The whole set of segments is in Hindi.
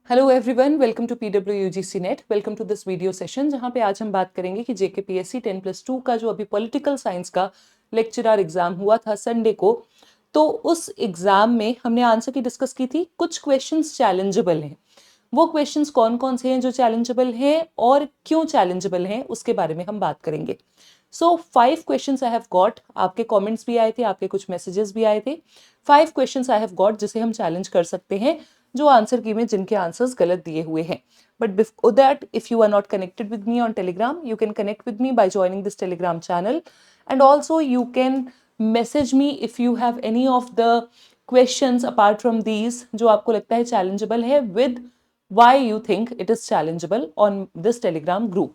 Hello everyone, welcome to PWUGC net. Welcome to this video session जहां पे आज हम बात करेंगे कि JKPSC 10+2 का जो अभी पॉलिटिकल साइंस का लेक्चरर एग्जाम हुआ था संडे को, तो उस एग्जाम में हमने आंसर की डिस्कस की थी। कुछ क्वेश्चंस चैलेंजेबल हैं। वो क्वेश्चंस कौन कौन से हैं जो चैलेंजेबल हैं और क्यों चैलेंजेबल हैं उसके बारे में हम बात करेंगे। सो 5 क्वेश्चंस आई हैव गॉट। आपके कमेंट्स भी आए थे, आपके कुछ मैसेजेस भी आए थे। 5 क्वेश्चंस आई हैव गॉट जिसे हम चैलेंज कर सकते हैं, जो आंसर की में जिनके आंसर्स गलत दिए हुए हैं। But before that, if you are not connected with me on Telegram, you can connect with me by joining this Telegram channel, and also you can message me if you have any of the questions apart from these जो आपको लगता है चैलेंजेबल है, with why you think it is challengeable on this telegram group.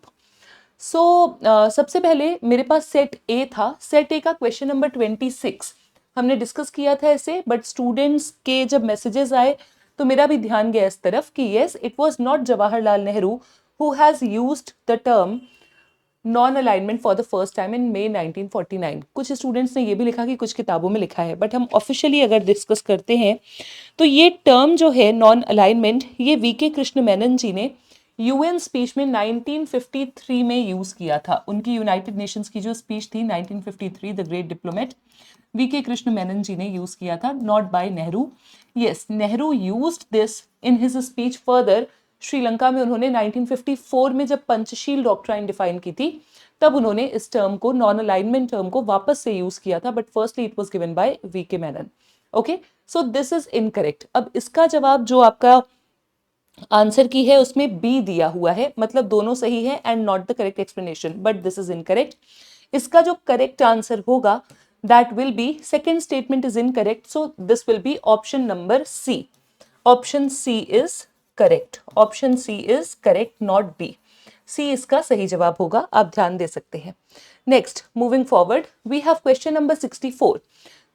सो सबसे पहले मेरे पास सेट ए था। सेट ए का क्वेश्चन नंबर 26 हमने डिस्कस किया था ऐसे, बट स्टूडेंट्स के जब मैसेजेस आए तो मेरा भी ध्यान गया इस तरफ कि yes, it was not Jawaharlal Nehru who has used the term non alignment for the first time in May 1949। कुछ स्टूडेंट्स ने ये भी लिखा कि कुछ किताबों में लिखा है, बट हम ऑफिशियली अगर डिस्कस करते हैं तो ये टर्म जो है नॉन अलाइनमेंट, ये वीके कृष्ण मेनन जी ने यूएन स्पीच में 1953 में यूज किया था। उनकी यूनाइटेड नेशंस की जो स्पीच थी 1953, the great diplomat V K Krishna Menon ji ने यूज किया था, not by Nehru. Yes, Nehru used this in his speech further. Sri Lanka में उन्होंने 1954 में जब पंचशील डॉक्ट्राइन डिफाइन की थी, तब उन्होंने इस टर्म को, नॉन अलाइनमेंट टर्म को वापस से यूज किया था, but firstly it was given by VK Menon. Okay, so this is incorrect. अब इसका जवाब जो आपका आंसर की है उसमें बी दिया हुआ है, मतलब दोनों सही है and not the correct explanation, but this is incorrect. इसका जो करेक्ट आंसर होगा that will be, second statement is incorrect, so this will be option number C. Option C is correct. Option C is correct, not B. C इसका सही जवाब होगा, आप ध्यान दे सकते हैं। Next, moving forward, we have question number 64।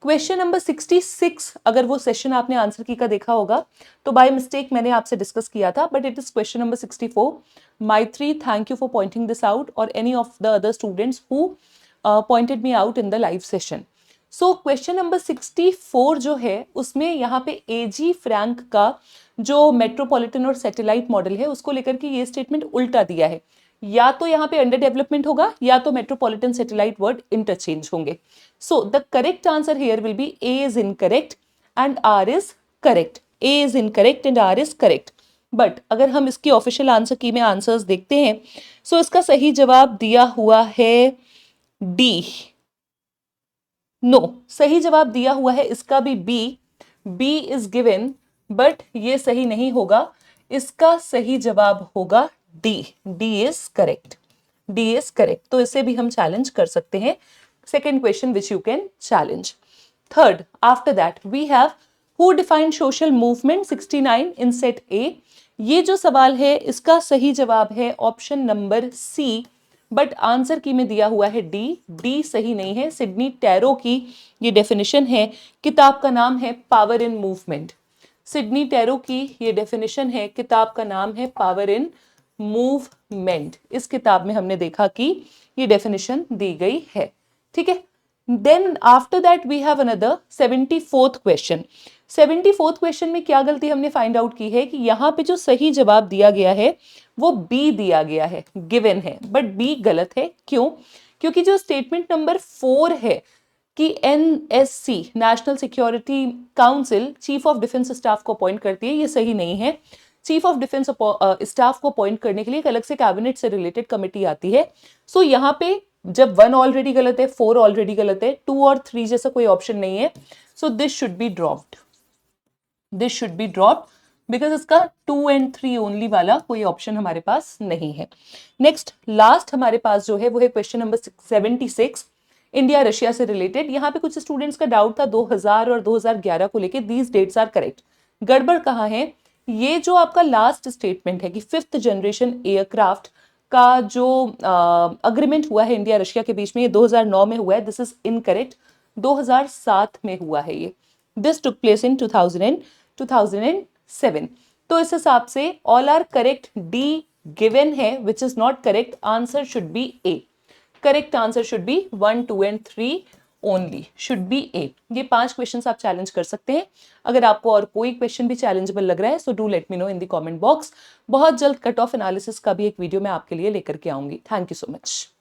Question number 66, अगर वो सेशन आपने आंसर की का देखा होगा तो बाय मिस्टेक मैंने आपसे डिस्कस किया था, but it is question number 64। Maitri, thank you for pointing this out, और any of the other students who pointed me out in the live session. So question number 64 जो है उसमें यहाँ पे एजी फ्रैंक का जो मेट्रोपॉलिटन और सैटेलाइट मॉडल है उसको लेकर के ये स्टेटमेंट उल्टा दिया है। या तो यहाँ पे अंडर डेवलपमेंट होगा या तो मेट्रोपॉलिटन सैटेलाइट वर्ड इंटरचेंज होंगे। So the correct answer here will be A is incorrect and R is correct. A is incorrect and R is correct. But अगर हम इसकी ऑफिशियल आंसर की में आंसर्स देखते हैं, सो इसका सही जवाब दिया हुआ है डी। नो, सही जवाब दिया हुआ है इसका भी B. B is given, but ये सही नहीं होगा। इसका सही जवाब होगा D. D is correct. D is correct, तो इसे भी हम चैलेंज कर सकते हैं। Second question which you can challenge. Third, after that we have who defined social movement 69 in set A. ये जो सवाल है इसका सही जवाब है option number C, but answer key में दिया हुआ है डी। डी सही नहीं है। सिडनी टैरो की ये डेफिनेशन है, किताब का नाम है power in movement. Sydney tarot की ये डेफिनेशन है, किताब का नाम है पावर इन मूवमेंट। इस किताब में हमने देखा कि ये डेफिनेशन दी गई है। ठीक है, then after that we have another 74th question. 74th question में क्या गलती हमने फाइंड आउट की है कि यहाँ पे जो सही जवाब दिया गया है वो बी दिया गया है, गिवन है, बट बी गलत है। क्यों? क्योंकि जो स्टेटमेंट नंबर 4 है कि NSC national security council chief of defence staff को अपॉइंट करती है, ये सही नहीं है। चीफ ऑफ डिफेंस स्टाफ को अपॉइंट करने के लिए एक अलग से कैबिनेट से रिलेटेड कमेटी आती है। सो यहाँ पे जब 1 ऑलरेडी गलत है, 4 ऑलरेडी गलत है, 2 और 3 जैसा कोई ऑप्शन नहीं है, so this should be dropped. This should be dropped because इसका 2 एंड 3 ओनली वाला कोई ऑप्शन हमारे पास नहीं है। नेक्स्ट, लास्ट हमारे पास जो है वो है क्वेश्चन नंबर 76, इंडिया रशिया से रिलेटेड। यहाँ पे कुछ स्टूडेंट्स का डाउट था 2000 और 2011 को लेके, दीज डेट्स आर करेक्ट। गड़बड़ कहाँ है? ये जो आपका लास्ट स्टेटमेंट है कि 5th जनरेशन एयरक्राफ्ट का जो अग्रीमेंट हुआ है इंडिया रशिया के बीच में, ये 2009 में हुआ है, दिस इज इनकरेक्ट। 2007 में हुआ है ये। This took place in 2007। तो इस हिसाब से all are correct. D given है which is not correct. Answer should be A. Correct answer should be 1, 2 and 3. Only should be ए। ये 5 क्वेश्चंस आप चैलेंज कर सकते हैं। अगर आपको और कोई क्वेश्चन भी चैलेंजेबल लग रहा है so do let me know in the comment box. बहुत जल्द कट ऑफ एनालिसिस का भी एक वीडियो मैं आपके लिए लेकर के आऊंगी। Thank you so much.